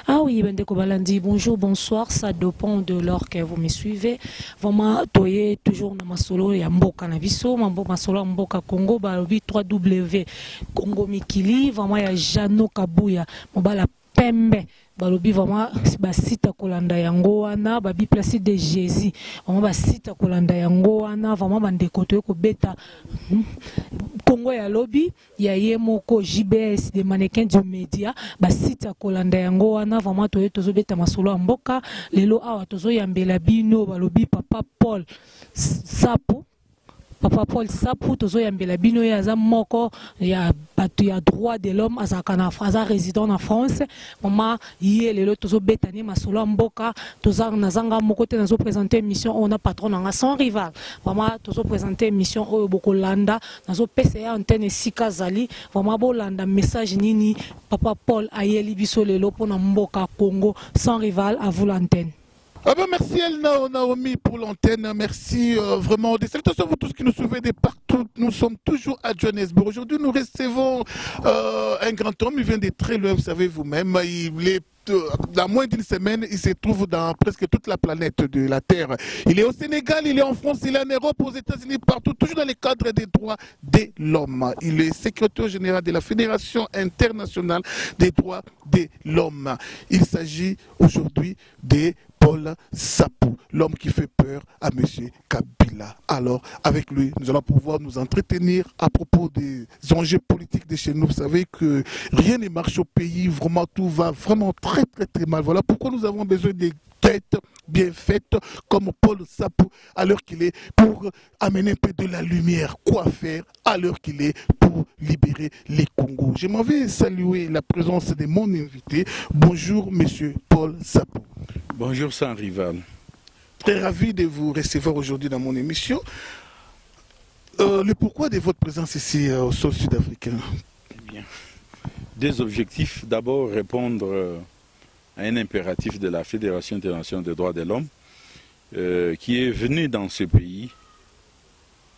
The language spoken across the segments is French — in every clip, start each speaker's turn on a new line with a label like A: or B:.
A: Ah oui, Bendeko Balandi, bonjour, bonsoir, ça dépend de l'heure que vous me suivez. Vraiment, toye toujours dans ma solo et Mboka Naviso, ma solo Mboka Congo, balobi 3W Congo Mikili, vraiment il y a Jano Kabuya, mobala Pembe. Balobi vraiment basita kolanda yango wana babi place de Jésus vraiment basita kolanda yango wana vraiment bandeko to ko beta Congo ya lobby ya yemoko JBS des mannequins du média basita kolanda yango wana vraiment to tozo beta masolo mboka lelo awa tozo yambela bino balobi papa Paul Sapu. Papa Paul Sapu tozo yambela bino ya za moko ya batu ya droit de l'homme azakana aza résident en France mama yé lelo tozo betani masolo mboka toza nazanga moko te nazo présenter émission on a patron nga sans rival vraiment tozo présenter émission oyo bokolanda nazo PCA antenne sika zali vraiment bolanda message nini Papa Paul ayeli biso lelo pona mboka Congo sans rival à vous l'antenne.
B: Ah ben merci Elna Naomi pour l'antenne, merci vraiment des salutations à vous tous qui nous suivez de partout. Nous sommes toujours à Johannesburg. Aujourd'hui nous recevons un grand homme, il vient de très loin, vous savez vous-même, il est dans moins d'une semaine, il se trouve dans presque toute la planète de la Terre. Il est au Sénégal, il est en France, il est en Europe, aux États-Unis, partout, toujours dans les cadres des droits de l'homme. Il est secrétaire général de la Fédération internationale des droits de l'homme. Il s'agit aujourd'hui de Paul Sapu, l'homme qui fait peur à M. Kabila. Alors, avec lui, nous allons pouvoir nous entretenir à propos des enjeux politiques de chez nous. Vous savez que rien ne marche au pays, vraiment tout va vraiment très mal. Voilà pourquoi nous avons besoin des têtes bien faites comme Paul Sapu à l'heure qu'il est pour amener un peu de la lumière. Quoi faire à l'heure qu'il est pour libérer les Congos. Je m'en vais saluer la présence de mon invité. Bonjour, monsieur Paul Sapu.
C: Bonjour sans rival.
B: Très ravi de vous recevoir aujourd'hui dans mon émission. Le pourquoi de votre présence ici au sol sud-africain?
C: Bien. Des objectifs. D'abord, répondre à un impératif de la Fédération internationale des droits de l'homme qui est venue dans ce pays,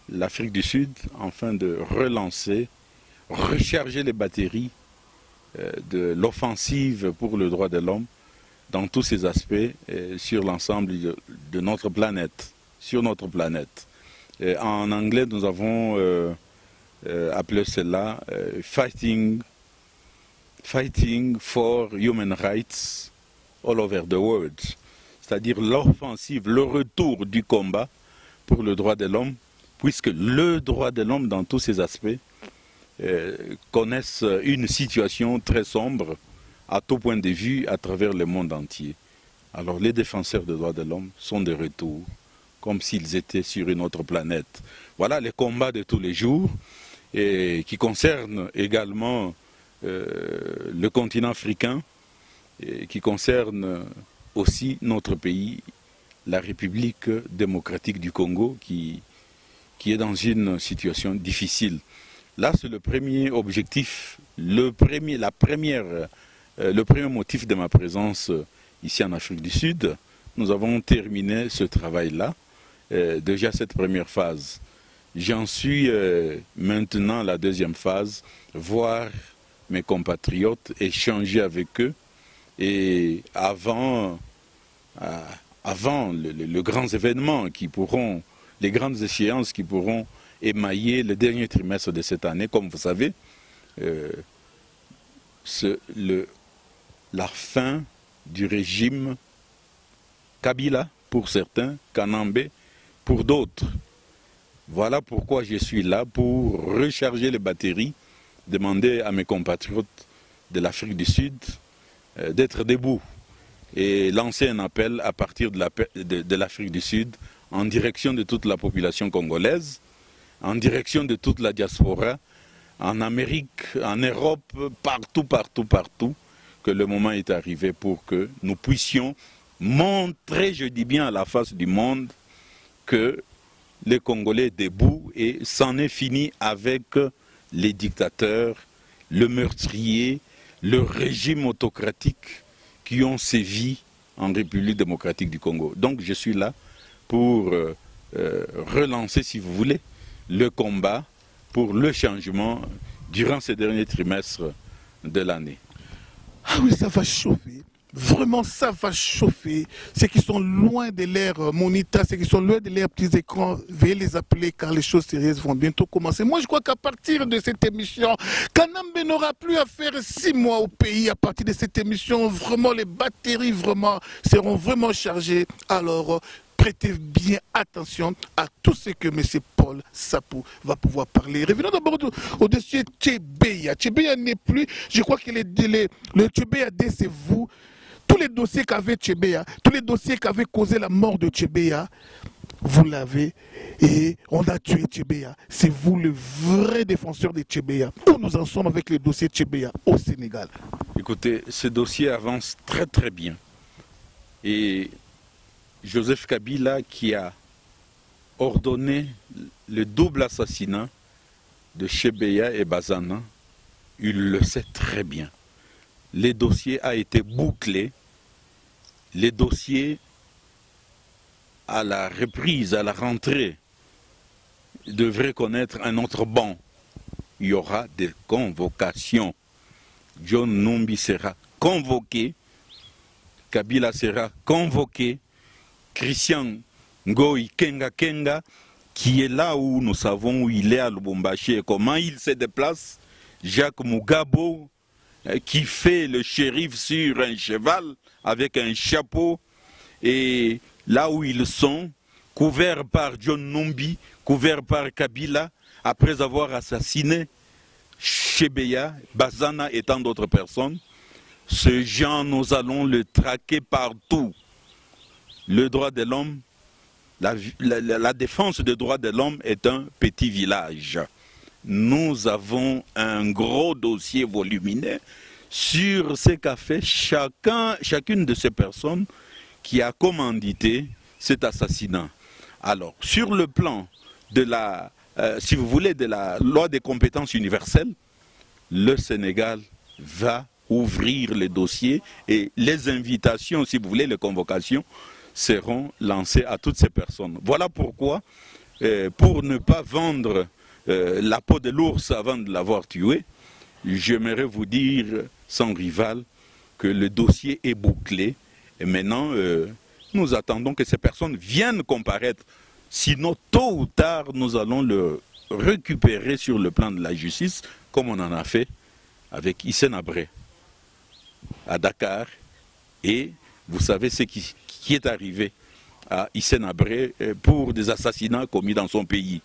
C: l'Afrique du Sud, afin de relancer, recharger les batteries de l'offensive pour le droit de l'homme dans tous ses aspects sur l'ensemble de notre planète, sur notre planète. En anglais, nous avons appelé cela fighting for human rights all over the world, c'est-à-dire l'offensive, le retour du combat pour le droit de l'homme, puisque le droit de l'homme dans tous ses aspects connaissent une situation très sombre à tout point de vue à travers le monde entier. Alors les défenseurs des droits de l'homme sont de retour, comme s'ils étaient sur une autre planète. Voilà les combats de tous les jours, et qui concernent également le continent africain, et qui concernent aussi notre pays, la République démocratique du Congo, qui est dans une situation difficile. Là, c'est le premier objectif, le premier motif de ma présence ici en Afrique du Sud. Nous avons terminé ce travail-là, déjà cette première phase. J'en suis maintenant à la deuxième phase, voir mes compatriotes, échanger avec eux, et avant les grands événements qui pourront, les grandes échéances qui pourront émailler le dernier trimestre de cette année, comme vous savez, la fin du régime Kabila pour certains, Kanambe pour d'autres. Voilà pourquoi je suis là, pour recharger les batteries, demander à mes compatriotes de l'Afrique du Sud d'être debout et lancer un appel à partir de l'Afrique du Sud en direction de toute la population congolaise, en direction de toute la diaspora, en Amérique, en Europe, partout, que le moment est arrivé pour que nous puissions montrer, je dis bien à la face du monde, que les Congolais debout et c'en est fini avec les dictateurs, le meurtrier, le régime autocratique qui ont sévi en République démocratique du Congo. Donc je suis là pour relancer, si vous voulez, le combat pour le changement durant ces derniers trimestres de l'année.
B: Ah oui, ça va chauffer. vraiment ça va chauffer. Ceux qui sont loin de leur moniteur, ceux qui sont loin de leurs petits écrans, veuillez les appeler car les choses sérieuses vont bientôt commencer. Moi je crois qu'à partir de cette émission, Kanambe n'aura plus à faire 6 mois au pays. À partir de cette émission, vraiment les batteries vraiment seront vraiment chargées. Alors prêtez bien attention à tout ce que M. Paul Sapou va pouvoir parler. Revenons d'abord au dossier Tchebeya. Tchebeya n'est plus, je crois que le Tchebeya c'est vous. Tous les dossiers qu'avait Tchebeya, tous les dossiers qui avaient causé la mort de Tchebeya, vous l'avez et on a tué Tchebeya. C'est vous le vrai défenseur de Tchebeya. Où nous en sommes avec le dossier Tchebeya au Sénégal?
C: Écoutez, ce dossier avance très très bien. Et Joseph Kabila qui a ordonné le double assassinat de Tchebeya et Bazana, il le sait très bien. Le dossier a été bouclé. Les dossiers à la reprise, à la rentrée, devraient connaître un autre banc. Il y aura des convocations. John Numbi sera convoqué, Kabila sera convoqué, Christian Ngoï Kenga Kenga, qui est là où nous savons où il est à Lubumbashi et comment il se déplace, Jacques Mugabo, qui fait le shérif sur un cheval avec un chapeau, et là où ils sont, couverts par John Numbi, couverts par Kabila, après avoir assassiné Tchebeya, Bazana et tant d'autres personnes, ce gens, nous allons le traquer partout. Le droit de l'homme, la défense des droits de l'homme est un petit village. Nous avons un gros dossier volumineux sur ce qu'a fait chacune de ces personnes qui a commandité cet assassinat. Alors, sur le plan de la, si vous voulez, de la loi des compétences universelles, le Sénégal va ouvrir les dossiers et les invitations, si vous voulez, les convocations, seront lancées à toutes ces personnes. Voilà pourquoi, pour ne pas vendre la peau de l'ours avant de l'avoir tué, j'aimerais vous dire, sans rival, que le dossier est bouclé. Et maintenant, nous attendons que ces personnes viennent comparaître. Sinon, tôt ou tard, nous allons le récupérer sur le plan de la justice, comme on en a fait avec Hissène Habré à Dakar. Et vous savez ce qui est arrivé à Hissène Habré pour des assassinats commis dans son pays.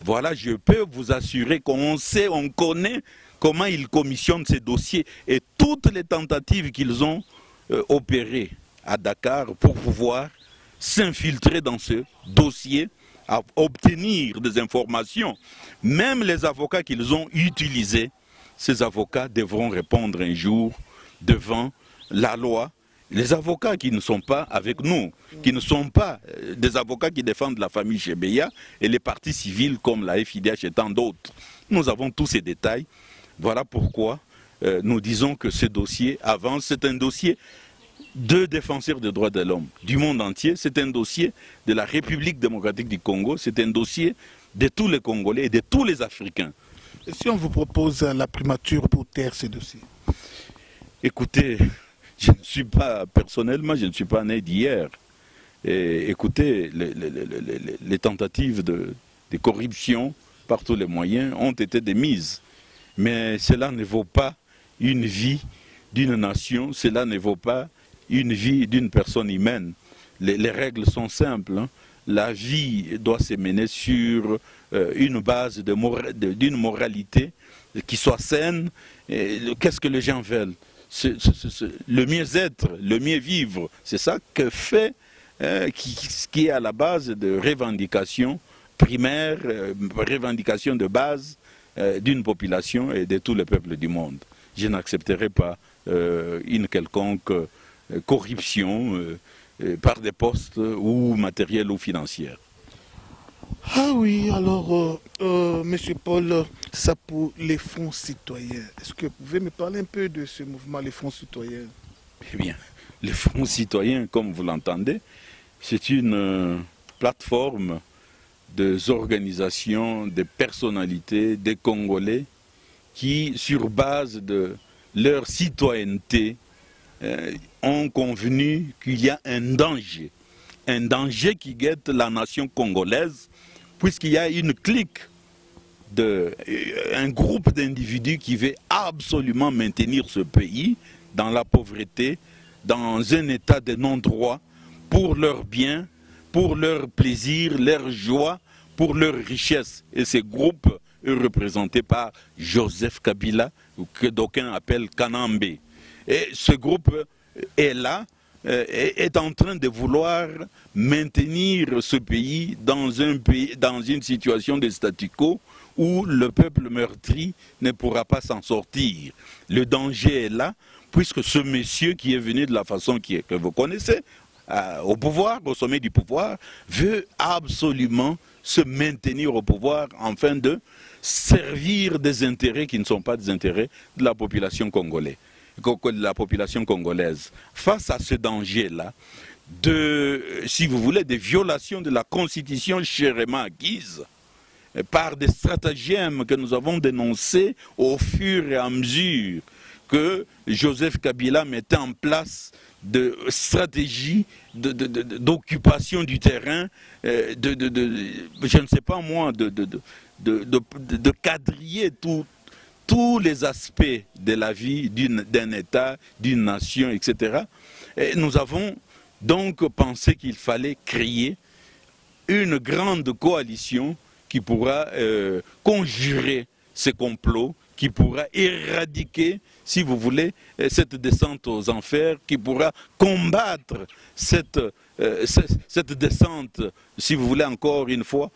C: Voilà, je peux vous assurer qu'on sait, on connaît comment ils commissionnent ces dossiers et toutes les tentatives qu'ils ont opérées à Dakar pour pouvoir s'infiltrer dans ce dossier, à obtenir des informations. Même les avocats qu'ils ont utilisés, ces avocats devront répondre un jour devant la loi. Les avocats qui ne sont pas avec nous, qui ne sont pas des avocats qui défendent la famille Tchebeya et les partis civils comme la FIDH et tant d'autres. Nous avons tous ces détails. Voilà pourquoi nous disons que ce dossier avance. C'est un dossier de défenseurs des droits de l'homme du monde entier. C'est un dossier de la République démocratique du Congo. C'est un dossier de tous les Congolais et de tous les Africains.
B: Et si on vous propose la primature pour taire ce dossier?
C: Écoutez, je ne suis pas, personnellement, je ne suis pas né d'hier. Écoutez, les tentatives de corruption par tous les moyens ont été démises. Mais cela ne vaut pas une vie d'une nation, cela ne vaut pas une vie d'une personne humaine. Les règles sont simples. Hein. La vie doit se mener sur une base d'une moralité qui soit saine. Qu'est-ce que les gens veulent? Le mieux-être, le mieux-vivre. C'est ça que fait, qui est à la base de revendications primaires, revendications de base d'une population et de tous les peuples du monde. Je n'accepterai pas une quelconque corruption par des postes ou matériels ou financiers.
B: Ah oui, alors, M. Paul Sapou, les fonds citoyens. Est-ce que vous pouvez me parler un peu de ce mouvement, les fonds citoyens?
C: Eh bien, les fonds citoyens, comme vous l'entendez, c'est une plateforme des organisations, des personnalités, des Congolais qui, sur base de leur citoyenneté, ont convenu qu'il y a un danger qui guette la nation congolaise, puisqu'il y a une clique, un groupe d'individus qui veut absolument maintenir ce pays dans la pauvreté, dans un état de non-droit, pour leur bien, pour leur plaisir, leur joie, pour leur richesse. Et ces groupes est représenté par Joseph Kabila, que d'aucuns appellent Kanambe. Et ce groupe est là, est en train de vouloir maintenir ce pays dans une situation de statu quo où le peuple meurtri ne pourra pas s'en sortir. Le danger est là, puisque ce monsieur qui est venu de la façon que vous connaissez, au pouvoir, au sommet du pouvoir, veut absolument se maintenir au pouvoir afin de servir des intérêts qui ne sont pas des intérêts de la population congolaise. Face à ce danger-là, si vous voulez, des violations de la Constitution chèrement acquise, par des stratagèmes que nous avons dénoncés au fur et à mesure que Joseph Kabila mettait en place de stratégies d'occupation du terrain, je ne sais pas moi, de quadriller tous les aspects de la vie d'un État, d'une nation, etc. Et nous avons donc pensé qu'il fallait créer une grande coalition qui pourra conjurer ces complots, qui pourra éradiquer, si vous voulez, cette descente aux enfers, qui pourra combattre cette descente, si vous voulez encore une fois,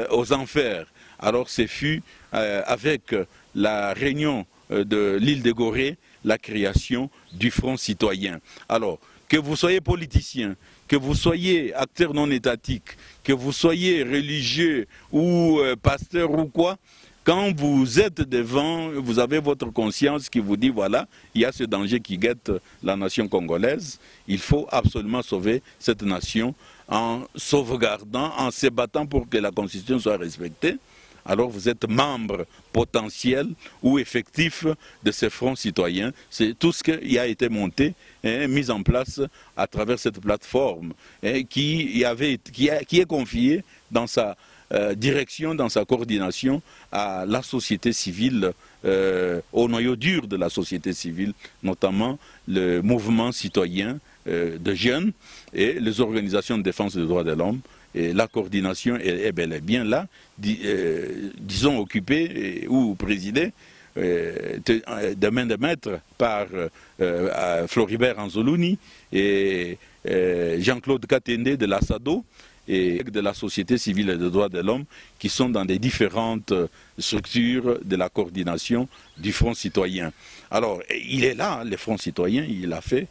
C: aux enfers. Alors ce fut avec la réunion de l'île de Gorée, la création du Front citoyen. Alors, que vous soyez politicien, que vous soyez acteur non étatique, que vous soyez religieux ou pasteur ou quoi, quand vous êtes devant, vous avez votre conscience qui vous dit, voilà, il y a ce danger qui guette la nation congolaise, il faut absolument sauver cette nation en sauvegardant, en se battant pour que la Constitution soit respectée. Alors vous êtes membre potentiel ou effectif de ce front citoyen. C'est tout ce qui a été monté, mis en place à travers cette plateforme qui est confiée dans sa direction, dans sa coordination à la société civile, au noyau dur de la société civile, notamment le mouvement citoyen de jeunes et les organisations de défense des droits de l'homme. Et la coordination est bel et bien là, disons occupée ou présidée de main de maître par Floribert Anzoluni et Jean-Claude Katende de l'Assado et de la société civile et des droits de l'homme qui sont dans les différentes structures de la coordination du Front citoyen. Alors, il est là, le Front citoyen, il a fait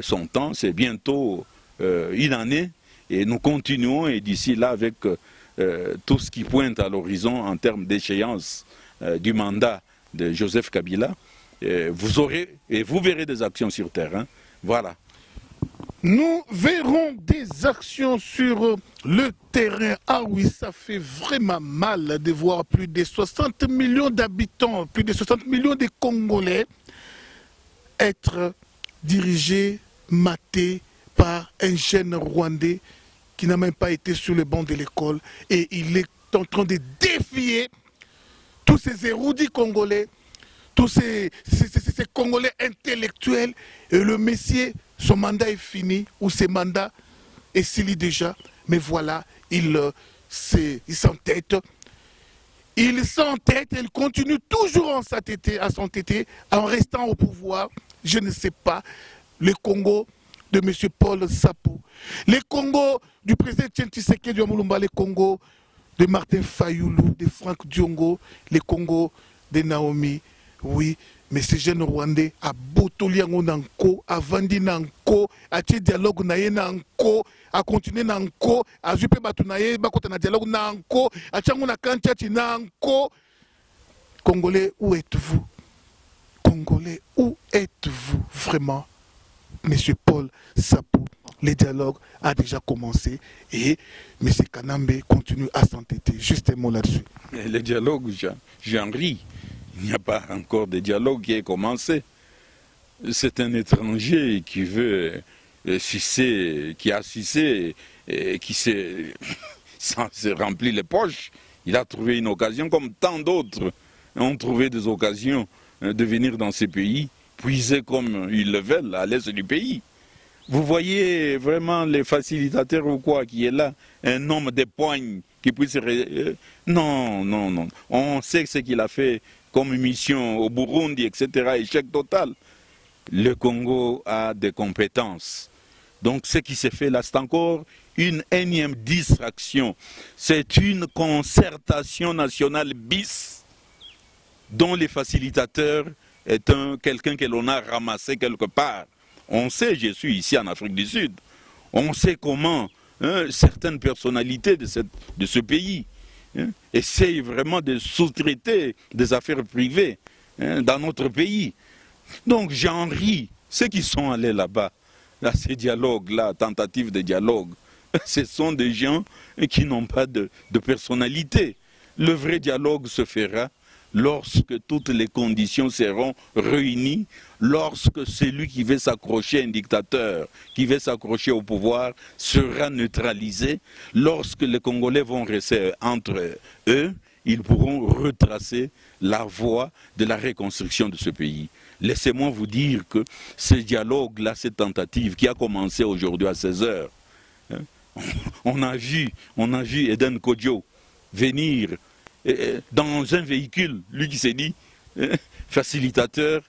C: son temps, c'est bientôt une année. Et nous continuons, et d'ici là, avec tout ce qui pointe à l'horizon en termes d'échéance du mandat de Joseph Kabila, vous verrez des actions sur terrain. Voilà.
B: Nous verrons des actions sur le terrain. Ah oui, ça fait vraiment mal de voir plus de 60 millions d'habitants, plus de 60 millions de Congolais être dirigés, matés par un jeune Rwandais qui n'a même pas été sur le banc de l'école, et il est en train de défier tous ces érudits congolais, tous ces Congolais intellectuels, et le monsieur, son mandat est fini, ou ses mandats est scellé déjà, mais voilà, il s'entête. Il s'entête, il continue toujours à s'entêter, en restant au pouvoir, je ne sais pas, le Congo de M. Paul Sapou, les Congo du président Tshisekedi Mulumba, les Congo de Martin Fayoulou, de Franck Diongo, les Congo de Naomi, oui, mais ces jeunes Rwandais a botoli yango nanko, a vandi nanko, a tia dialogue naye nanko, a continué nanko, a jupe batu naye bakota na dialogue nanko, a tia na kantiati nanko. Congolais, où êtes-vous? Congolais, où êtes-vous vraiment? Monsieur Paul Sapou, le dialogue a déjà commencé et M. Kanambe continue à s'entêter. Juste un mot là-dessus.
C: Le dialogue, j'en ris. Il n'y a pas encore de dialogue qui est commencé. c'est un étranger qui veut sucer, qui a sucé, qui s'est rempli les poches. Il a trouvé une occasion, comme tant d'autres ont trouvé des occasions de venir dans ces pays, puiser comme ils le veulent à l'est du pays. Vous voyez vraiment les facilitateurs ou quoi qui est là, un homme de poigne qui puisse... non, non, non. On sait ce qu'il a fait comme mission au Burundi, etc. Échec total. Le Congo a des compétences. Donc ce qui s'est fait là, c'est encore une énième distraction. C'est une concertation nationale bis dont les facilitateurs est quelqu'un que l'on a ramassé quelque part. On sait, je suis ici en Afrique du Sud, on sait comment certaines personnalités de ce pays essayent vraiment de sous-traiter des affaires privées dans notre pays. Donc j'en ris. Ceux qui sont allés là-bas, à ces dialogues-là, tentatives de dialogue, ce sont des gens qui n'ont pas de personnalité. Le vrai dialogue se fera lorsque toutes les conditions seront réunies, lorsque celui qui veut s'accrocher à un dictateur, qui veut s'accrocher au pouvoir, sera neutralisé, lorsque les Congolais vont rester entre eux, ils pourront retracer la voie de la reconstruction de ce pays. Laissez-moi vous dire que ce dialogue-là, cette tentative qui a commencé aujourd'hui à 16 h, on a vu Eden Kodjo venir dans un véhicule, lui qui s'est dit facilitateur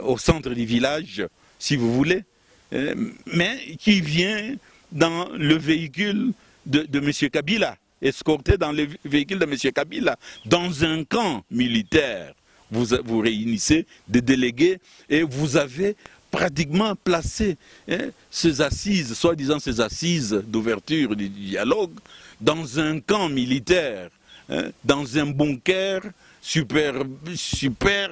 C: au centre du village, si vous voulez, mais qui vient dans le véhicule de M. Kabila, escorté dans le véhicule de M. Kabila, dans un camp militaire. Vous réunissez des délégués et vous avez pratiquement placé ces assises, soi-disant ces assises d'ouverture du dialogue, dans un camp militaire, dans un bunker super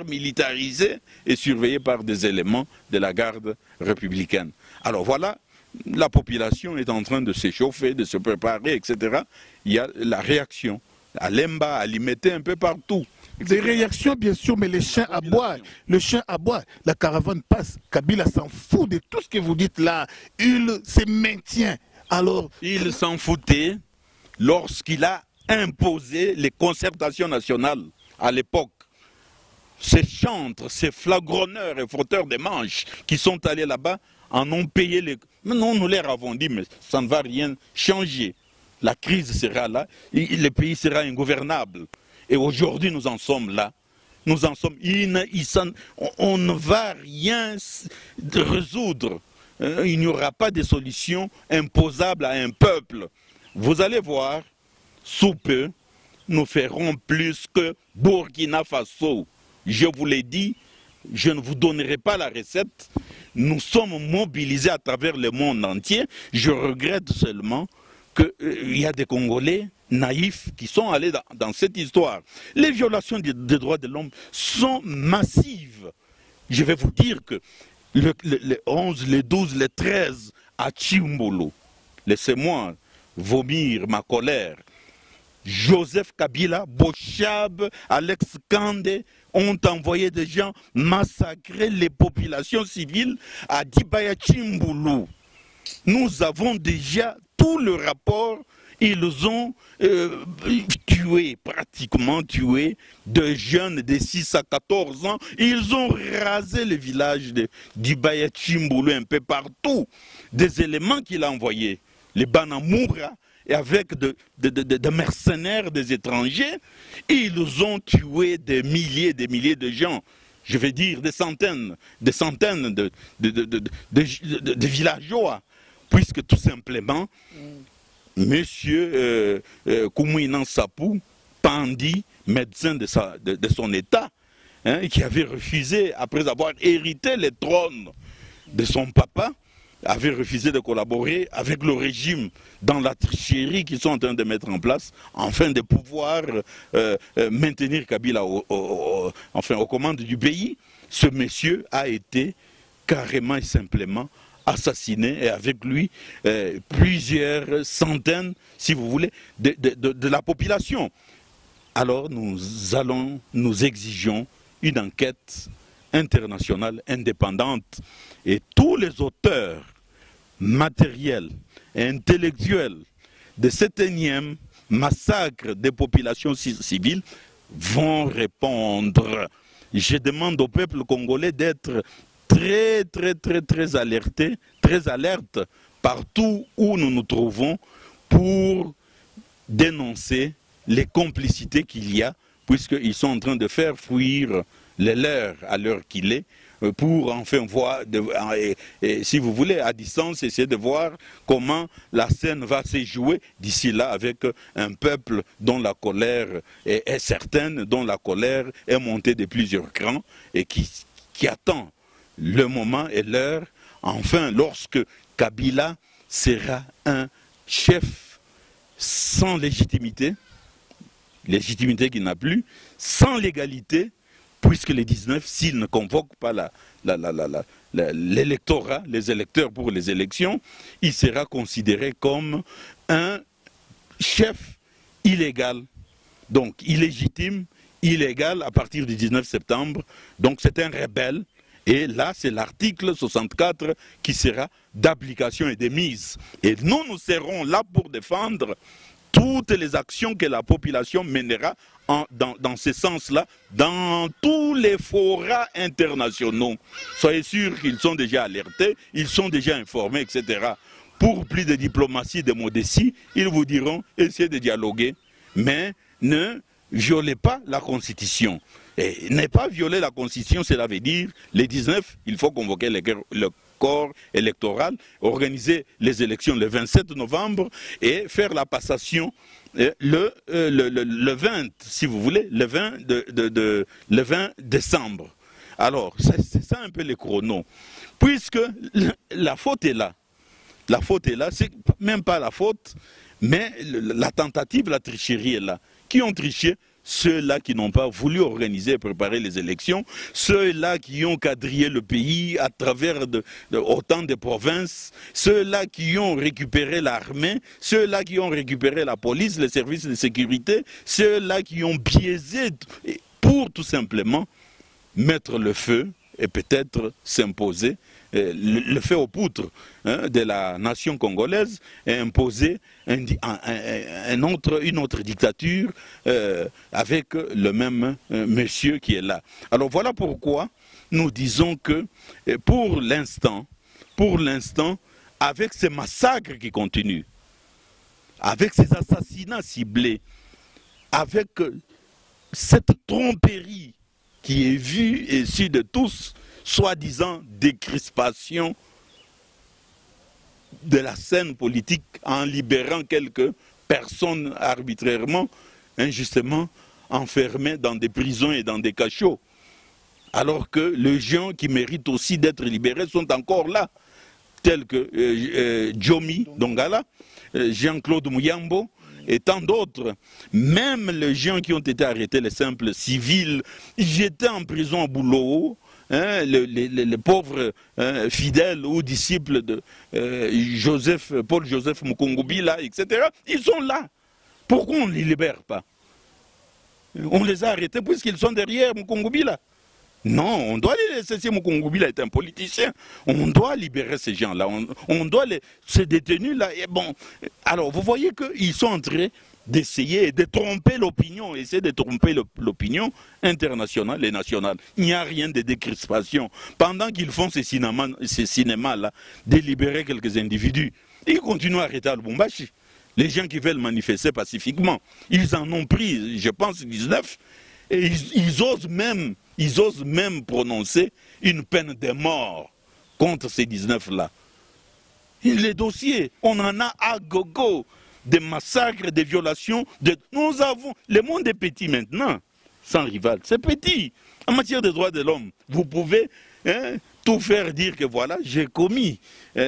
C: militarisé et surveillé par des éléments de la garde républicaine. Alors voilà, la population est en train de s'échauffer, de se préparer, etc. Il y a la réaction à Lemba, à Limete, un peu partout.
B: Des réactions, bien sûr, mais les chiens aboient. Le chien aboie. La caravane passe. Kabila s'en fout de tout ce que vous dites là. Il se maintient. Alors,
C: il s'en foutait lorsqu'il a imposé les concertations nationales à l'époque. Ces chantres, ces flagronneurs et frotteurs de manches qui sont allés là-bas en ont payé les... Non, nous leur avons dit, mais ça ne va rien changer. La crise sera là, le pays sera ingouvernable. Et aujourd'hui, nous en sommes là. Nous en sommes... On ne va rien résoudre. Il n'y aura pas de solution imposable à un peuple. Vous allez voir, sous peu, nous ferons plus que Burkina Faso. Je vous l'ai dit, je ne vous donnerai pas la recette. Nous sommes mobilisés à travers le monde entier. Je regrette seulement qu'il y a des Congolais naïfs qui sont allés dans cette histoire. Les violations des droits de l'homme sont massives. Je vais vous dire que le 11, le 12, le 13 à Chimbolo, laissez-moi vomir ma colère. Joseph Kabila, Bochab, Alex Kande ont envoyé des gens massacrer les populations civiles à Dibaya Chimbolo. Nous avons déjà tout le rapport. Ils ont pratiquement tué des jeunes de 6 à 14 ans. Ils ont rasé le village de Dibaya Chimbolo un peu partout. Des éléments qu'il a envoyés, les Banamoura, et avec des mercenaires, des étrangers, ils ont tué des milliers de gens. Je vais dire des centaines de villageois, puisque tout simplement, Monsieur Koumouinan Sapou, Pandi, médecin de son état, qui avait refusé, après avoir hérité les trônes de son papa, avait refusé de collaborer avec le régime dans la tricherie qu'ils sont en train de mettre en place, afin de pouvoir maintenir Kabila aux commandes du pays. Ce monsieur a été carrément et simplement assassiné, et avec lui plusieurs centaines, si vous voulez, de la population. Alors nous exigeons une enquête internationale indépendante et tous les auteurs matériels et intellectuels de cet énième massacre des populations civiles vont répondre. Je demande au peuple congolais d'être très alerté, très alerte partout où nous nous trouvons pour dénoncer les complicités qu'il y a, puisqu'ils sont en train de faire fuir les leurs à l'heure qu'il est, pour enfin voir, si vous voulez, à distance, essayer de voir comment la scène va se jouer d'ici là avec un peuple dont la colère est certaine, dont la colère est montée de plusieurs crans et qui attend le moment et l'heure, enfin, lorsque Kabila sera un chef sans légitimité qu'il n'a plus, sans légalité, puisque les 19, s'ils ne convoquent pas l'électorat, les électeurs pour les élections, il sera considéré comme un chef illégal, donc illégitime, illégal à partir du 19 septembre, donc c'est un rebelle. Et là, c'est l'article 64 qui sera d'application et de mise. Et nous serons là pour défendre toutes les actions que la population mènera dans ce sens-là, dans tous les forats internationaux. Soyez sûrs qu'ils sont déjà alertés, ils sont déjà informés, etc. Pour plus de diplomatie, de modestie, ils vous diront, essayez de dialoguer, mais ne violez pas la Constitution. Et ne pas violer la Constitution, cela veut dire, les 19, il faut convoquer le corps électoral, organiser les élections le 27 novembre et faire la passation le 20, si vous voulez, le 20 décembre. Alors, c'est ça un peu les chronos. Puisque la faute est là. La faute est là, c'est même pas la faute, mais la tentative, la tricherie est là. Qui ont triché? Ceux-là qui n'ont pas voulu organiser et préparer les élections, ceux-là qui ont quadrillé le pays à travers autant de provinces, ceux-là qui ont récupéré l'armée, ceux-là qui ont récupéré la police, les services de sécurité, ceux-là qui ont biaisé pour tout simplement mettre le feu et peut-être s'imposer le feu aux poutres de la nation congolaise et imposer une autre dictature avec le même monsieur qui est là. Alors voilà pourquoi nous disons que pour l'instant, avec ces massacres qui continuent, avec ces assassinats ciblés, avec cette tromperie qui est vue et su de tous, soi-disant décrispation de la scène politique en libérant quelques personnes arbitrairement, injustement enfermées dans des prisons et dans des cachots. Alors que les gens qui méritent aussi d'être libérés sont encore là, tels que Djomi Dongala, Jean-Claude Mouyambo, et tant d'autres. Même les gens qui ont été arrêtés, les simples civils, j'étais en prison à Boulou, les pauvres fidèles ou disciples de Paul-Joseph Mukungubila, etc. Ils sont là. Pourquoi on ne les libère pas? On les a arrêtés puisqu'ils sont derrière Mukungubila. Non, on doit les laisser. Si Mukungubila est un politicien, on doit libérer ces gens-là. On doit ces détenus-là. Et bon, alors vous voyez qu'ils sont en train d'essayer de tromper l'opinion, essayer de tromper l'opinion internationale et nationale. Il n'y a rien de décrispation. Pendant qu'ils font ces cinémas-là, de libérer quelques individus, ils continuent à arrêter à Lubumbashi. Les gens qui veulent manifester pacifiquement, ils en ont pris, je pense, 19, et ils osent même prononcer une peine de mort contre ces 19-là. Les dossiers, on en a à gogo, des massacres, des violations. Nous avons, le monde est petit maintenant, sans rival, c'est petit. En matière de droits de l'homme, vous pouvez tout faire dire que voilà, j'ai commis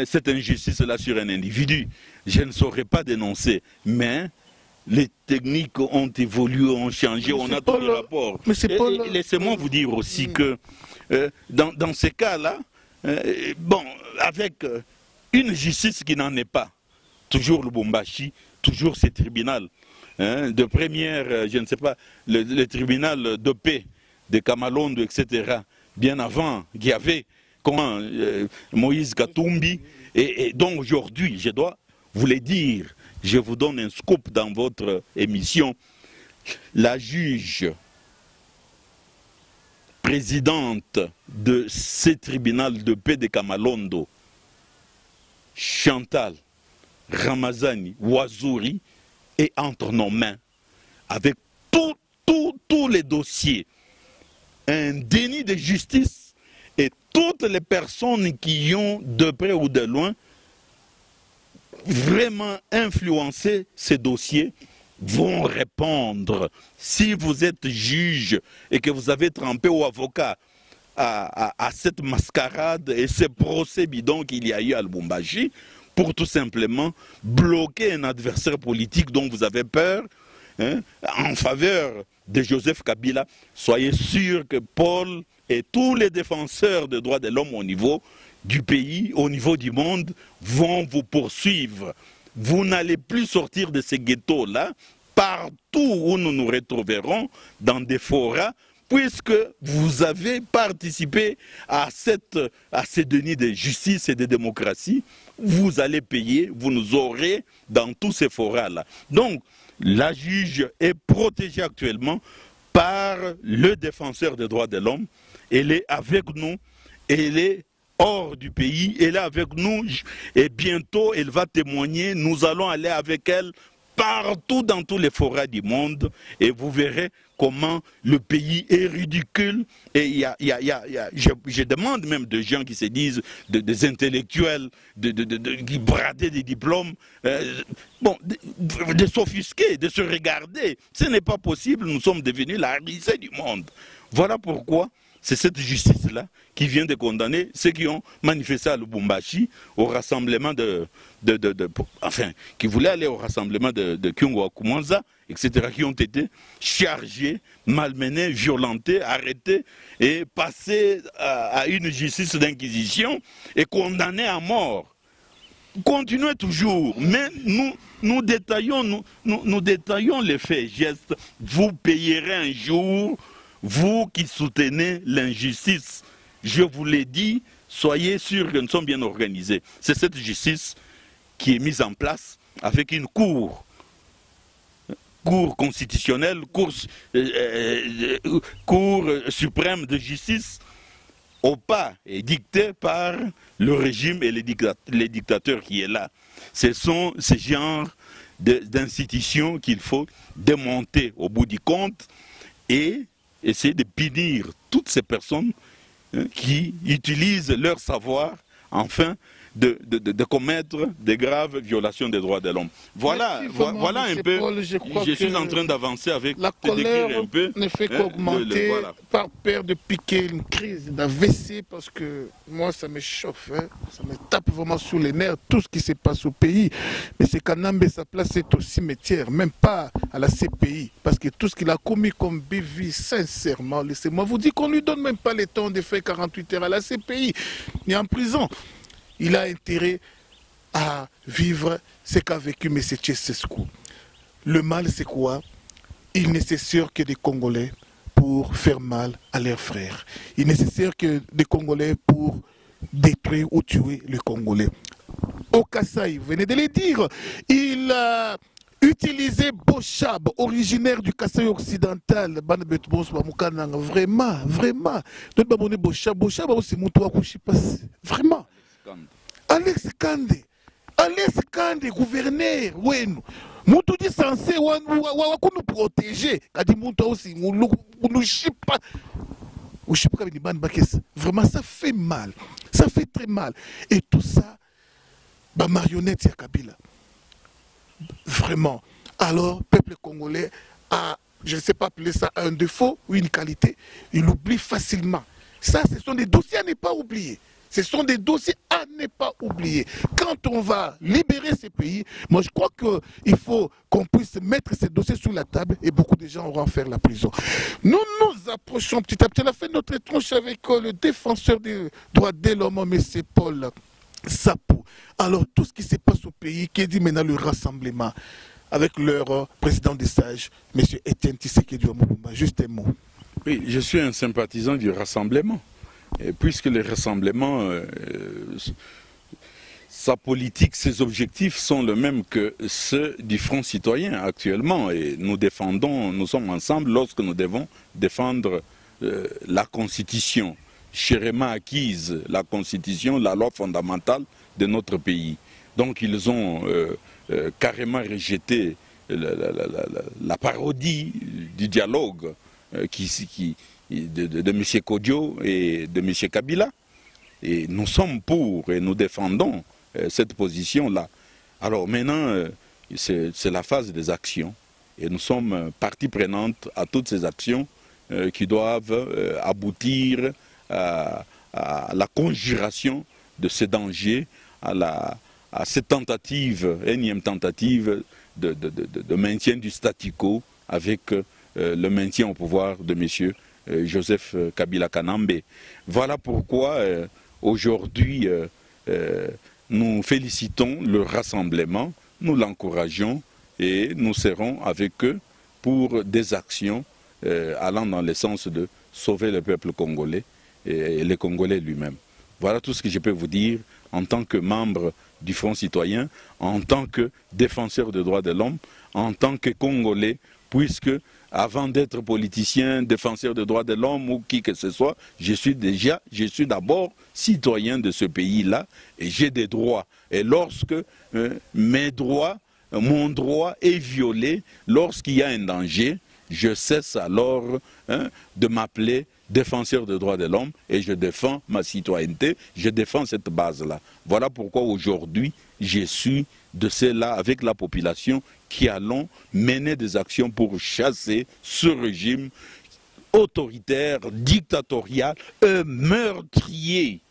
C: cette injustice-là sur un individu. Je ne saurais pas dénoncer, mais les techniques ont évolué, ont changé, on a tous les rapports. Laissez-moi vous dire aussi que dans ces cas-là, bon, avec une justice qui n'en est pas, toujours le Lubumbashi, toujours ces tribunaux, de première, je ne sais pas, le tribunal de paix de Kamalondo, etc., bien avant, qu'il y avait Moïse Katumbi. Et donc aujourd'hui, je dois vous le dire, je vous donne un scoop dans votre émission. La juge présidente de ce tribunal de paix de Kamalondo, Chantal Ramazani Ouazouri, est entre nos mains avec tous les dossiers. Un déni de justice et toutes les personnes qui ont de près ou de loin vraiment influencé ces dossiers vont répondre. Si vous êtes juge et que vous avez trempé ou avocat à cette mascarade et ce procès bidon qu'il y a eu à Lubumbashi pour tout simplement bloquer un adversaire politique dont vous avez peur, hein, en faveur de Joseph Kabila, soyez sûr que Paul et tous les défenseurs des droits de l'homme au niveau du pays, au niveau du monde, vont vous poursuivre. Vous n'allez plus sortir de ces ghettos-là, partout où nous nous retrouverons, dans des forats, puisque vous avez participé à ces deniers de justice et de démocratie. Vous allez payer, vous nous aurez dans tous ces forats-là. Donc, la juge est protégée actuellement par le défenseur des droits de l'homme. Elle est avec nous, elle est hors du pays, elle est avec nous et bientôt elle va témoigner. Nous allons aller avec elle partout dans tous les forats du monde et vous verrez comment le pays est ridicule. Et je demande même de gens qui se disent des intellectuels, qui bradaient des diplômes, de s'offusquer, de se regarder. Ce n'est pas possible, nous sommes devenus la risée du monde. Voilà pourquoi c'est cette justice-là qui vient de condamner ceux qui ont manifesté à Lubumbashi au rassemblement qui voulaient aller au rassemblement de Kyungo Kumonza, etc., qui ont été chargés, malmenés, violentés, arrêtés et passés à une justice d'inquisition et condamnés à mort. Continuez toujours, mais nous détaillons les faits, gestes. Vous payerez un jour, vous qui soutenez l'injustice. Je vous l'ai dit, soyez sûrs que nous sommes bien organisés. C'est cette justice qui est mise en place avec une cour constitutionnelle, cour suprême de justice, au pas et dictée par le régime et les dictateurs qui est là. Ce sont ces genres d'institutions qu'il faut démonter au bout du compte et essayer de punir toutes ces personnes qui utilisent leur savoir afin de commettre des graves violations des droits de l'homme. Voilà, voilà un peu. Paul, je suis en train d'avancer avec
B: la colère un peu, ne fait qu'augmenter par peur de piquer une crise d'AVC parce que moi ça me chauffe, hein, ça me tape vraiment sous les nerfs tout ce qui se passe au pays. Mais c'est Kanambe, sa place est au cimetière, même pas à la CPI, parce que tout ce qu'il a commis comme bévue, sincèrement, laissez-moi vous dire qu'on ne lui donne même pas le temps de faire 48 heures à la CPI, ni en prison. Il a intérêt à vivre ce qu'a vécu M. Tchesescu. Le mal, c'est quoi? Il ne se sert que des Congolais pour faire mal à leurs frères. Il ne se sert que des Congolais pour détruire ou tuer les Congolais. Au Kasaï, vous venez de le dire, il a utilisé Bochab, originaire du Kasaï occidental. Vraiment, vraiment. Vraiment. Alex Kande, gouverneur, Moutou dit censé nous protéger. Vraiment, ça fait mal. Ça fait très mal. Et tout ça, bah, marionnette, c'est Kabila. Vraiment. Alors, peuple congolais a, je ne sais pas appeler ça un défaut ou une qualité, il oublie facilement. Ça, ce sont des dossiers à ne pas oublier. Ce sont des dossiers à ne pas oublier. Quand on va libérer ces pays, moi je crois qu'il faut qu'on puisse mettre ces dossiers sur la table et beaucoup de gens auront à faire la prison. Nous nous approchons petit à petit à la fin de notre tronche avec le défenseur des droits de l'homme, M. Paul Sapou. Alors tout ce qui se passe au pays, qui dit maintenant le rassemblement avec leur président des sages, M. Etienne Tshisekedi Tshilombo. Juste un mot.
C: Oui, je suis un sympathisant du rassemblement. puisque le rassemblement, sa politique, ses objectifs sont les mêmes que ceux du Front citoyen actuellement. Et nous sommes ensemble lorsque nous devons défendre la Constitution, chèrement acquise, la Constitution, la loi fondamentale de notre pays. Donc ils ont carrément rejeté la parodie du dialogue de M. Kodjo et de M. Kabila. Et nous sommes pour et nous défendons cette position-là. Alors maintenant, c'est la phase des actions. Et nous sommes partie prenante à toutes ces actions qui doivent aboutir à la conjuration de ces dangers, à cette tentative, énième tentative de maintien du statu quo avec le maintien au pouvoir de M. Joseph Kabila Kanambe. Voilà pourquoi aujourd'hui nous félicitons le rassemblement, nous l'encourageons et nous serons avec eux pour des actions allant dans le sens de sauver le peuple congolais et les Congolais lui-même. Voilà tout ce que je peux vous dire en tant que membre du Front citoyen, en tant que défenseur des droits de l'homme, en tant que Congolais, puisque avant d'être politicien, défenseur des droits de l'homme ou qui que ce soit, je suis d'abord citoyen de ce pays-là et j'ai des droits. Et lorsque mon droit est violé, lorsqu'il y a un danger, je cesse alors de m'appeler défenseur des droits de l'homme et je défends ma citoyenneté, je défends cette base-là. Voilà pourquoi aujourd'hui, je suis de ceux-là avec la population qui allons mener des actions pour chasser ce régime autoritaire, dictatorial, meurtrier.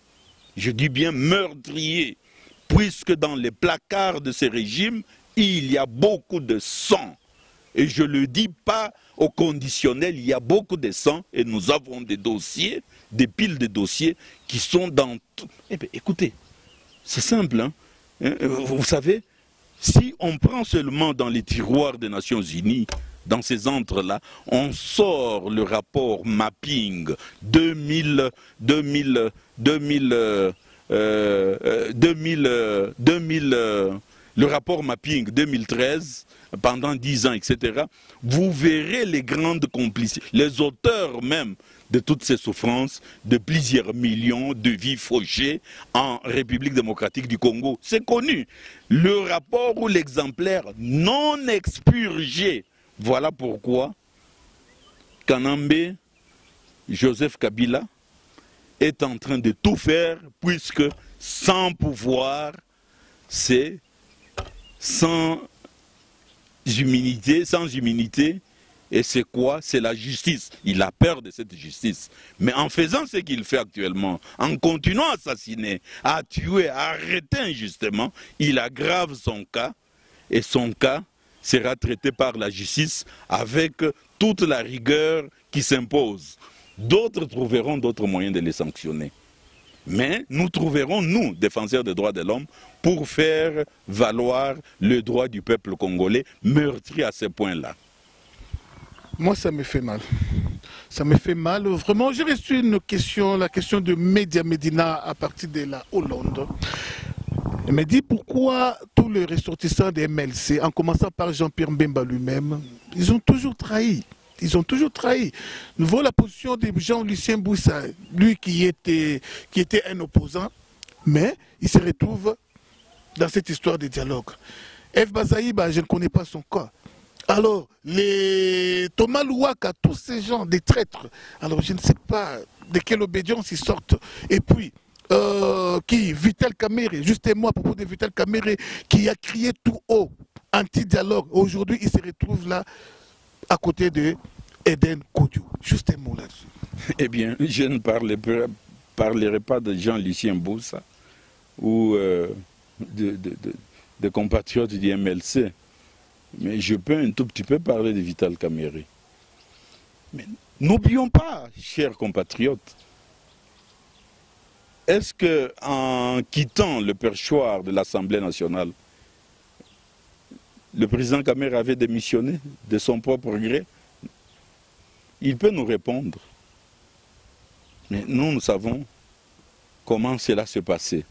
C: Je dis bien meurtrier, puisque dans les placards de ces régimes, il y a beaucoup de sang. Et je ne le dis pas au conditionnel, il y a beaucoup de sang et nous avons des dossiers, des piles de dossiers qui sont dans tout. Eh bien, écoutez, c'est simple, hein? Vous savez, si on prend seulement dans les tiroirs des Nations Unies, dans ces antres-là, on sort le rapport mapping 2000, le rapport mapping 2013, pendant 10 ans, etc., vous verrez les grandes complicités, les auteurs même de toutes ces souffrances, de plusieurs millions de vies fauchées en République démocratique du Congo. C'est connu. Le rapport ou l'exemplaire non expurgé. Voilà pourquoi Kanambe, Joseph Kabila, est en train de tout faire, puisque sans pouvoir, c'est sans immunité, et c'est quoi? C'est la justice. Il a peur de cette justice. Mais en faisant ce qu'il fait actuellement, en continuant à assassiner, à tuer, à arrêter injustement, il aggrave son cas, et son cas sera traité par la justice avec toute la rigueur qui s'impose. D'autres trouveront d'autres moyens de les sanctionner. Mais nous trouverons, nous, défenseurs des droits de l'homme, pour faire valoir le droit du peuple congolais, meurtri à ce point-là.
B: Moi, ça me fait mal. Ça me fait mal. Vraiment, j'ai reçu une question, la question de Média Medina à partir de la Hollande. Elle me dit pourquoi tous les ressortissants des MLC, en commençant par Jean-Pierre Mbemba lui-même, ils ont toujours trahi. Ils ont toujours trahi. Nous voyons la position de Jean-Lucien Boussa, lui qui était un opposant, mais il se retrouve dans cette histoire de dialogue. F. Bazaïba, je ne connais pas son cas. Alors, les Thomas Louaka, tous ces gens, des traîtres, alors je ne sais pas de quelle obédience ils sortent. Et puis, Vital Kamerhe, justement à propos de Vital Kamerhe, qui a crié tout haut, anti-dialogue. Aujourd'hui, il se retrouve là, à côté de Eden Kodjo. Juste un mot là-dessus.
C: Eh bien, je ne parlerai pas de Jean-Lucien Boussa ou de compatriotes du MLC. Mais je peux un tout petit peu parler de Vital Kamerhe. Mais n'oublions pas, chers compatriotes, est-ce qu'en quittant le perchoir de l'Assemblée nationale, le président Kamerhe avait démissionné de son propre gré? Il peut nous répondre. Mais nous savons comment cela se passait.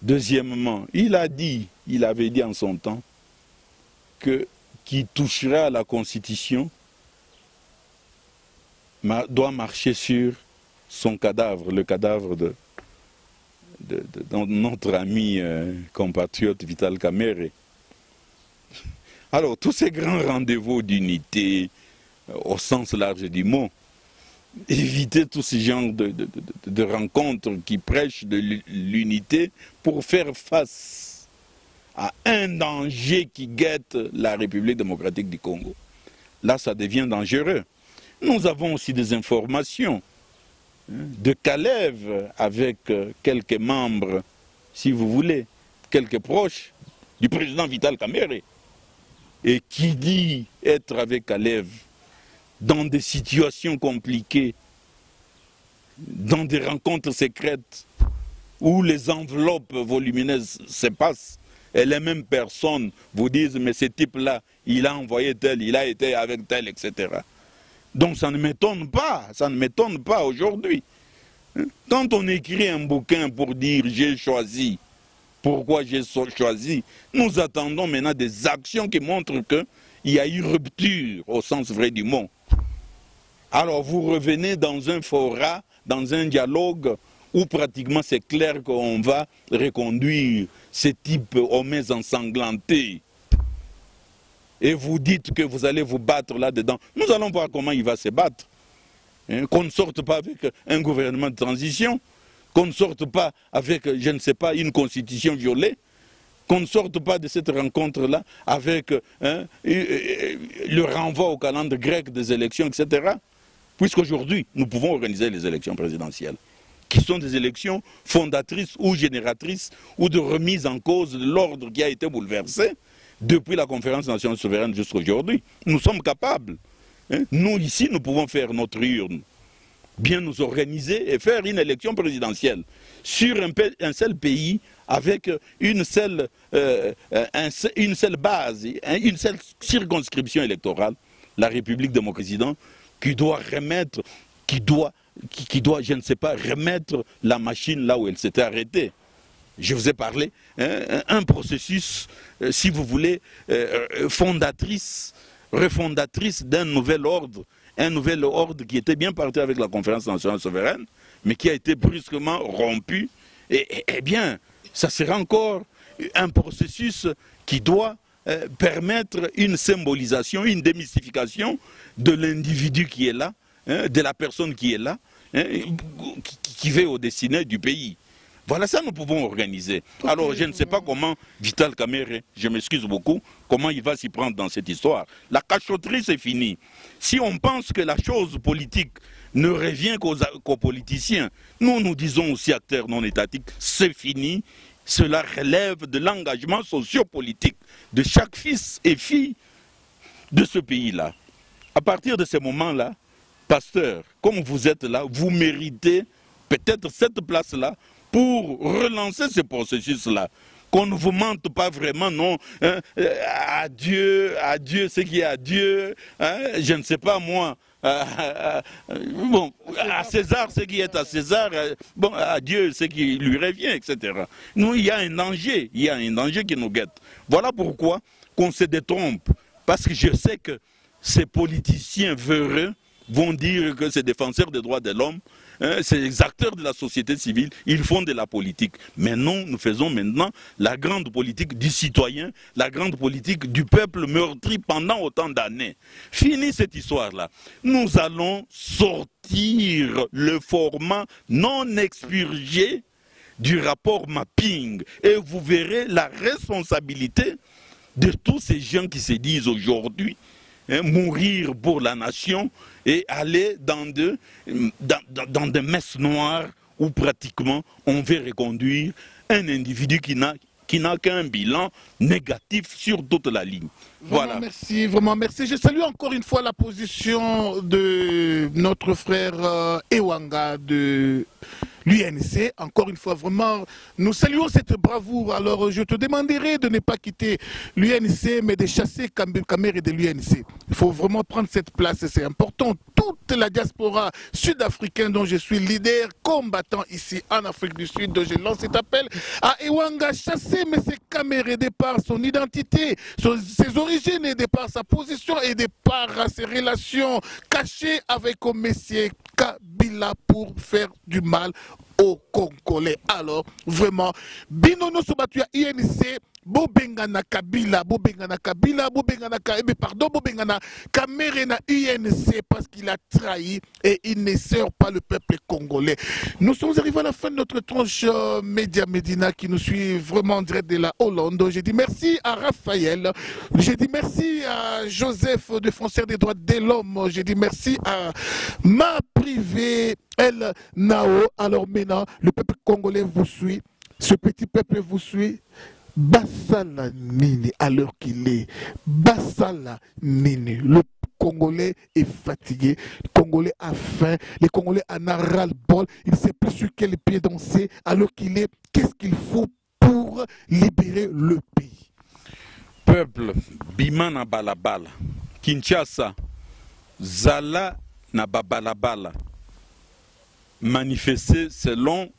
C: Deuxièmement, il avait dit en son temps que qui touchera à la Constitution doit marcher sur son cadavre, le cadavre de notre ami compatriote Vital Kamerhe. Alors, tous ces grands rendez-vous d'unité, au sens large du mot, éviter tous ces genres de rencontres qui prêchent de l'unité pour faire face à un danger qui guette la République démocratique du Congo. Là, ça devient dangereux. Nous avons aussi des informations de Kalev avec quelques membres, si vous voulez, quelques proches du président Vital Kamerhe. Et qui dit être avec Kalev dans des situations compliquées, dans des rencontres secrètes, où les enveloppes volumineuses se passent, et les mêmes personnes vous disent, mais ce type-là, il a envoyé tel, il a été avec tel, etc. Donc ça ne m'étonne pas aujourd'hui. Quand on écrit un bouquin pour dire j'ai choisi, pourquoi j'ai choisi, nous attendons maintenant des actions qui montrent qu'il y a eu rupture au sens vrai du mot. Alors vous revenez dans un fora, dans un dialogue où pratiquement c'est clair qu'on va reconduire ces types hommes ensanglantés. Et vous dites que vous allez vous battre là-dedans. Nous allons voir comment il va se battre. Qu'on ne sorte pas avec un gouvernement de transition, qu'on ne sorte pas avec, je ne sais pas, une constitution violée, qu'on ne sorte pas de cette rencontre-là avec le renvoi au calendrier grec des élections, etc. Puisqu'aujourd'hui, nous pouvons organiser les élections présidentielles, qui sont des élections fondatrices ou génératrices ou de remise en cause de l'ordre qui a été bouleversé depuis la conférence nationale souveraine jusqu'à aujourd'hui. Nous sommes capables. Nous, ici, nous pouvons faire notre urne, bien nous organiser et faire une élection présidentielle sur un seul pays, avec une seule base, une seule circonscription électorale, la République démocratique, qui doit remettre, qui doit, je ne sais pas, remettre la machine là où elle s'était arrêtée. Je vous ai parlé, un processus, si vous voulez, refondatrice d'un nouvel ordre, un nouvel ordre qui était bien parti avec la conférence nationale souveraine, mais qui a été brusquement rompu. Eh bien, ça sera encore un processus qui doit permettre une symbolisation, une démystification de l'individu qui est là, de la personne qui est là, qui veut au destiné du pays. Voilà ça nous pouvons organiser. Alors je ne sais pas comment Vital Kamerhe, je m'excuse beaucoup, comment il va s'y prendre dans cette histoire. La cachotterie c'est fini. Si on pense que la chose politique ne revient qu'aux politiciens, nous disons aussi acteurs non étatiques, c'est fini. Cela relève de l'engagement sociopolitique de chaque fils et fille de ce pays-là. À partir de ce moment-là, pasteur, comme vous êtes là, vous méritez peut-être cette place-là pour relancer ce processus-là. Qu'on ne vous mente pas vraiment, non, à Dieu, ce qui est à Dieu, je ne sais pas moi, bon, à César ce qui est à César, bon, à Dieu ce qui lui revient, etc. Nous, il y a un danger qui nous guette. Voilà pourquoi qu'on se détrompe, parce que je sais que ces politiciens véreux vont dire que ces défenseurs des droits de l'homme, ces acteurs de la société civile, ils font de la politique. Mais non, nous faisons maintenant la grande politique du citoyen, la grande politique du peuple meurtri pendant autant d'années. Fini cette histoire-là. Nous allons sortir le format non expurgé du rapport mapping et vous verrez la responsabilité de tous ces gens qui se disent aujourd'hui mourir pour la nation et aller dans des messes noires où pratiquement on veut reconduire un individu qui n'a qu'un bilan négatif sur toute la ligne. Voilà.
B: Merci, vraiment merci. Je salue encore une fois la position de notre frère Ewanga de l'UNC. Encore une fois, vraiment, nous saluons cette bravoure. Alors, je te demanderai de ne pas quitter l'UNC, mais de chasser Kamerhe de l'UNC. Il faut vraiment prendre cette place, c'est important. toute la diaspora sud-africaine dont je suis leader, combattant ici en Afrique du Sud. Je lance cet appel à Ewanga, chasser M. Kamere de par son identité, ses origines et de par sa position et de par ses relations cachées avec M. Kabila pour faire du mal aux Congolais. Alors, vraiment, Binono Sobatua INC, Bobengana Kabila, Bobengana Kabila, Bobengana Kamere na UNC parce qu'il a trahi et il ne sert pas le peuple congolais. Nous sommes arrivés à la fin de notre tranche Média Médina qui nous suit vraiment en direct de la Hollande. J'ai dit merci à Raphaël, j'ai dit merci à Joseph, défenseur des droits de l'homme, j'ai dit merci à ma privée El Nao. Alors maintenant, le peuple congolais vous suit, ce petit peuple vous suit. Basala Nini, à l'heure qu'il est, Basala Nini, le Congolais est fatigué, le Congolais a faim, le Congolais en a ras-le-bol, il ne sait plus sur quel pied danser, à l'heure qu'il est, qu'est-ce qu'il faut pour libérer le pays?
C: Peuple, Bimana Balabala, Kinshasa, Zala na Babalabala, manifester selon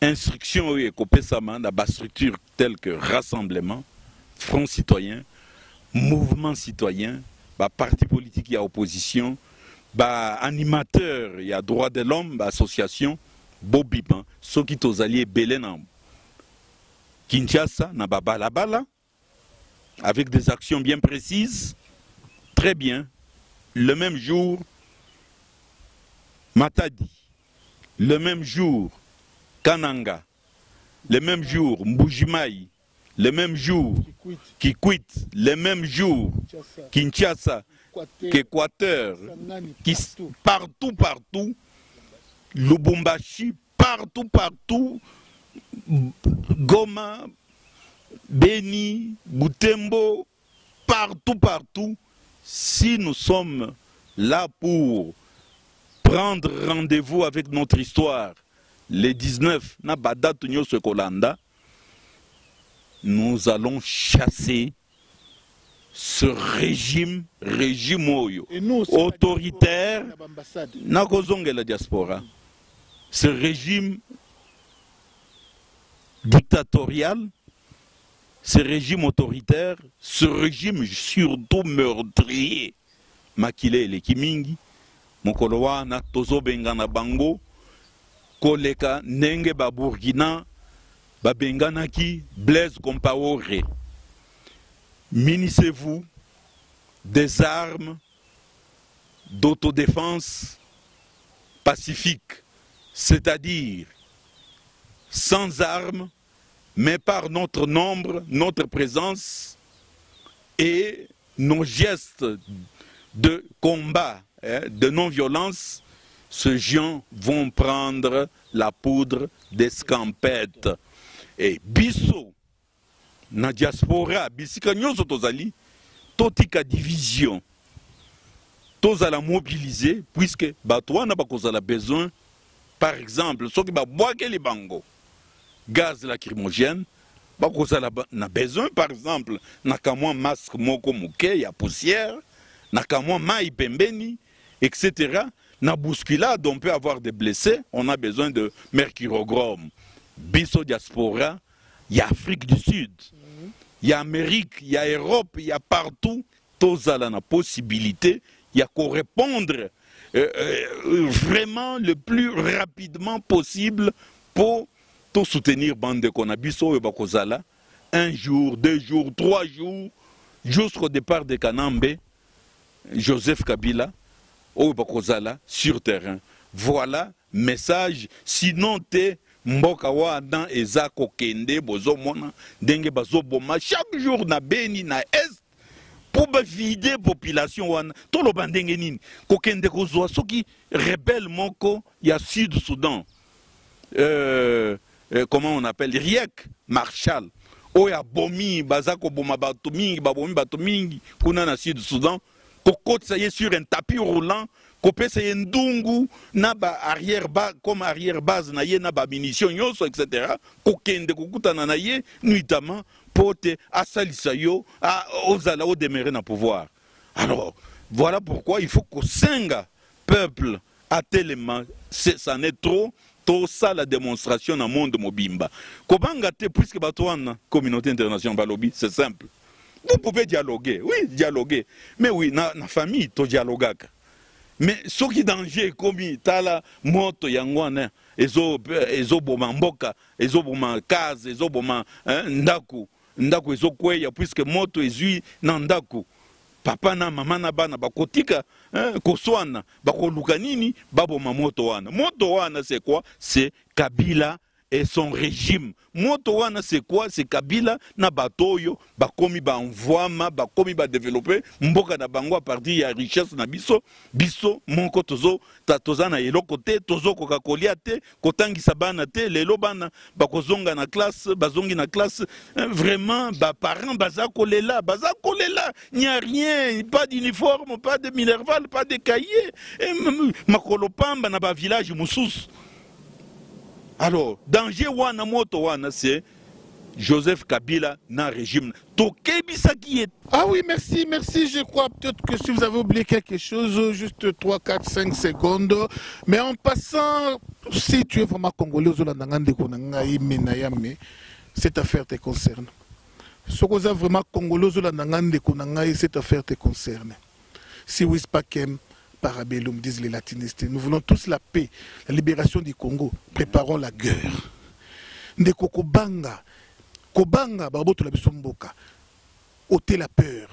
C: instruction et copésama dans la structure telle que rassemblement, front citoyen, mouvement citoyen, parti politique et opposition, animateur et droit de l'homme, association, bobiban, ceux qui sont alliés Belen Kinshasa, na Babalabala, avec des actions bien précises, très bien. Le même jour, Matadi, le même jour, Kananga, le même jour, Mbujimai, le même jour, Kikwit, le même jour, Kinshasa, Équateur, partout, Lubumbashi, partout, Goma, Beni, Butembo, partout. Si nous sommes là pour prendre rendez-vous avec notre histoire, les 19, nous allons chasser ce régime autoritaire, la diaspora, ce régime dictatorial, ce régime autoritaire, ce régime surtout meurtrier, Makile le Kimingi, Mokolowa na Tozo Bengana Bango, Koleka Nenge Baburgina, Babenganaki, Blaise Compaoré. Munissez-vous des armes d'autodéfense pacifique, c'est-à-dire sans armes, mais par notre nombre, notre présence et nos gestes de combat, de non-violence, ces gens vont prendre la poudre d'escampette. Et biso, na diaspora, bisika nyoso tozali, totika division, tozala mobiliser, puisque batouana bakozala besoin, par exemple, ceux qui baboake les bango, gaz lacrymogène, bakozala na besoin, par exemple, nakamwa masque moko mouke, ya poussière, nakamwa mai pembeni, etc. Na bousculade, on peut avoir des blessés, on a besoin de mercurochrome. Biso diaspora, il y a Afrique du Sud, il y a Amérique, il y a Europe, il y a partout, tous à la possibilité, il y a qu'à répondre vraiment le plus rapidement possible pour tout soutenir bande qu'on a biso et bakozala, 1 jour, 2 jours, 3 jours, jusqu'au départ de Kanambe, Joseph Kabila, au bakozala sur terrain. Voilà message. Sinon te mboka wana eza kokende bozo mona ndenge bazo boma chaque jour na Beni na Est pour vider population wana tolo bandenge nini kokende kozwa soki rebelle moko ya Sud Soudan, comment on appelle, Riek Marshall oya bomi bazako boma bato mingi babomi bato mingi kuna na Sud Soudan, kokotsa ye sur un tapis roulant, kopesa ye ndungu na ba arrière base comme arrière base na ye na ba munition nyonso etc. kokende kokutana na ye nuitamment pote asalisa yo ozala o demeurer na pouvoir. Alors Voilà pourquoi il faut que Senga, peuple, à tellement, ça n'est trop. Tout ça, la démonstration dans le monde mobimba. Comment puisque la communauté internationale balobi, c'est simple. Vous pouvez dialoguer, oui, dialoguer. Mais oui, dans la famille, tu dialogues. Mais ce qui est danger, comme tala moto yangwana, ezo boma mboka, ezo boma kaze, ezo boma ndaku, ndaku ezo kweya, puisque moto ezui na ndaku. Papa na mama na bana bakotika koswana bakoluka nini baboma moto wana. Moto wana c'est quoi? C'est Kabila et son régime. Moto wana c'est quoi? C'est Kabila na batoyo bakomi ba envoiement bakomi ba développer mboka na bango à partir ya richesse na biso biso monko tozo tatozana eloko te tozo koka kolia te kotangisa bana te lelo bana bakozonga na classe bazongi na classe vraiment ba parents baza kolela n'y a rien, pas d'uniforme, pas de minerval, pas de cahier makolo pamba na ba village mususu. Alors, danger wana moto wana c'est Joseph Kabila na régime.
B: Ah oui, merci, merci. Je crois peut-être que si vous avez oublié quelque chose, juste 3, 4, 5 secondes. Mais en passant, si tu es vraiment congolais, cette affaire te concerne. Si vous êtes vraiment congolais, cette affaire te concerne. Si vous n'êtes pas Parabellum, disent les latinistes. Nous voulons tous la paix, la libération du Congo. Préparons la guerre. Ndeko Kobanga, Baboto la Bissomboka. Ôtez la peur.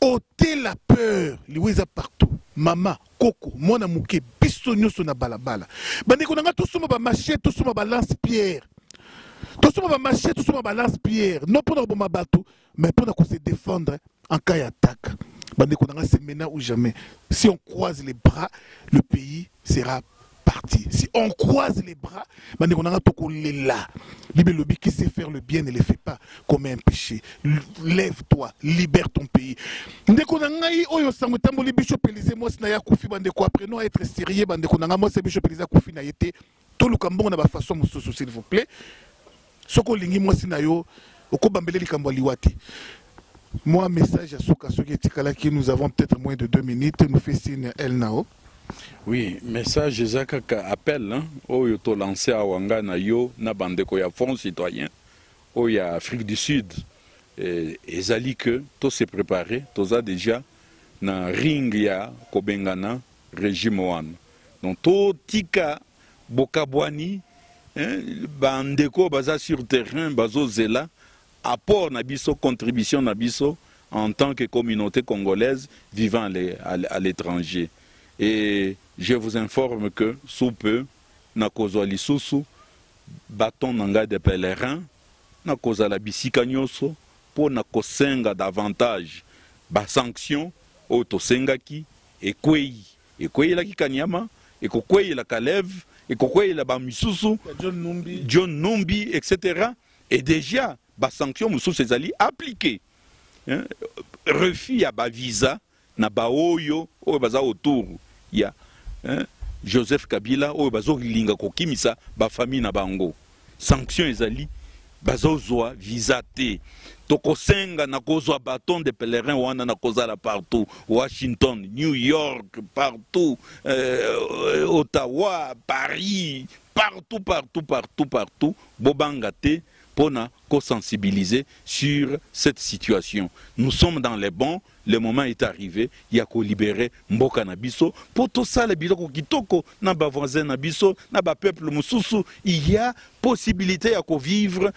B: Ôtez la peur. Louisa partout. Mama, Koko, Mona Mouké, Bissonio na balabala. Bandeko nanga tout suma ba machette, tout suma ba lance-pierre. Tout suma ba machette, tout suma ba lance-pierre. Non pour nos bateau, mais pour nous se défendre en cas d'attaque. C'est maintenant ou jamais. Si on croise les bras, le pays sera parti. Si on croise les bras, Libélobi qui sait faire le bien ne le fait pas comme un péché. Lève-toi, libère ton pays. Apprenons à être sérieux. Tout le Cambon n'a façon, s'il vous plaît. Soko lingi moi sinayo, okobambele likambo liwati. Moi, message à Souka Soketikala qui nous avons peut-être moins de 2 minutes, nous fait signe El Nao.
C: Oui, message Zakaka appel, hein, au to lancé à Wangana yo, na bandeko ya Fonds citoyen, au ya Afrique du Sud, et zali que tout s'est préparé, tout a déjà na ring ya Kobengana régime one. Donc tout tika bokabwani, bandeko baza sur terrain, bazo zela. Apport Nabiso, contribution Nabiso en tant que communauté congolaise vivant à l'étranger. Et je vous informe que sous peu, Nakozo Lisusu, bâton nanga des pèlerins, Nakoza la bisikagnoso, pour Nakosenga davantage, ba sanction, Otosengaki, et Kwei la Kikanyama, et Kwei la Kalev, et Kwei la Bamisusu, John Numbi, etc. Et déjà, ba sanction musu sezali appliqué. Refus ya ba visa na ba oyo baza autour ya Joseph Kabila oyo bazo linga kokimisa ba famille na bango. Sanction ezali bazozwa visa te. Tokosenga na kozwa bâton de pèlerin wana na kozala partout, Washington, New York, partout, Ottawa, Paris, partout, bobanga te pour nous sensibiliser sur cette situation. Nous sommes dans les bons, le moment est arrivé, il y a qu'à libérer Mboka Nabiso. Pour tout ça, les biloko kitoko, naba voisin Nabiso, naba peuple mususu, il y a possibilité à vivre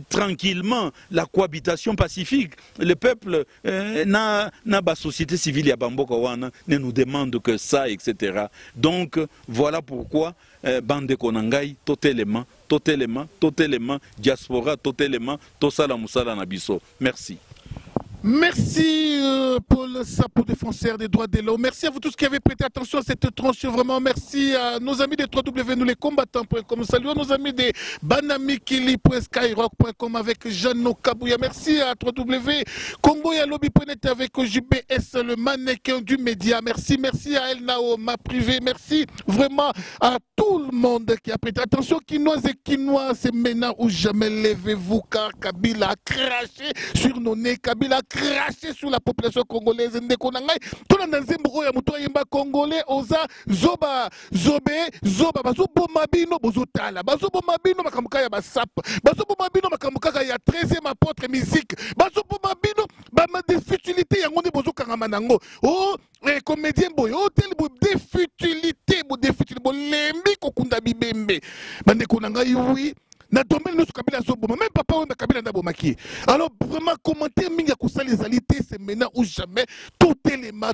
C: tranquillement la cohabitation pacifique. Le peuple, na société civile ya Bamboka wana ne nous demande que ça, etc. Donc voilà pourquoi bande konangai totalement, diaspora totalement, tosala musala Nabiso. Merci.
B: Merci Paul Sapo, défenseur des droits de l'homme. Merci à vous tous qui avez prêté attention à cette tranche. Vraiment, merci à nos amis des 3W, nous les combattants.com. Saluons nos amis des banamikili.skyrock.com avec Jeannot Kabouya. Merci à 3W, Congoyalobi.net avec JBS, le mannequin du média. Merci à El Nao, ma privée. Merci vraiment à tout le monde qui a prêté attention. Quinoise et Quinois, c'est maintenant ou jamais. Levez-vous car Kabila a craché sur nos nez. Kabila a cracher sur la population congolaise. Ndeko na ngai to na nzembo oyo muto yemba congolais oza zoba zoba bazo boma bino bozo tala bazo boma bino makamuka ya basap bazo boma bino makamuka ya 13e apôtre musique bazo boma bino ba des futilités yango ne bozo kangama nango oh comédien boy oh tel bo des futilités bo lembi kokunda bibembe bandeko na ngai oui na domaine nous kabila zoboma même papa ou kabila ndabomaki alors vraiment commenter mingi ya kusali zalité c'est maintenant ou jamais tout élément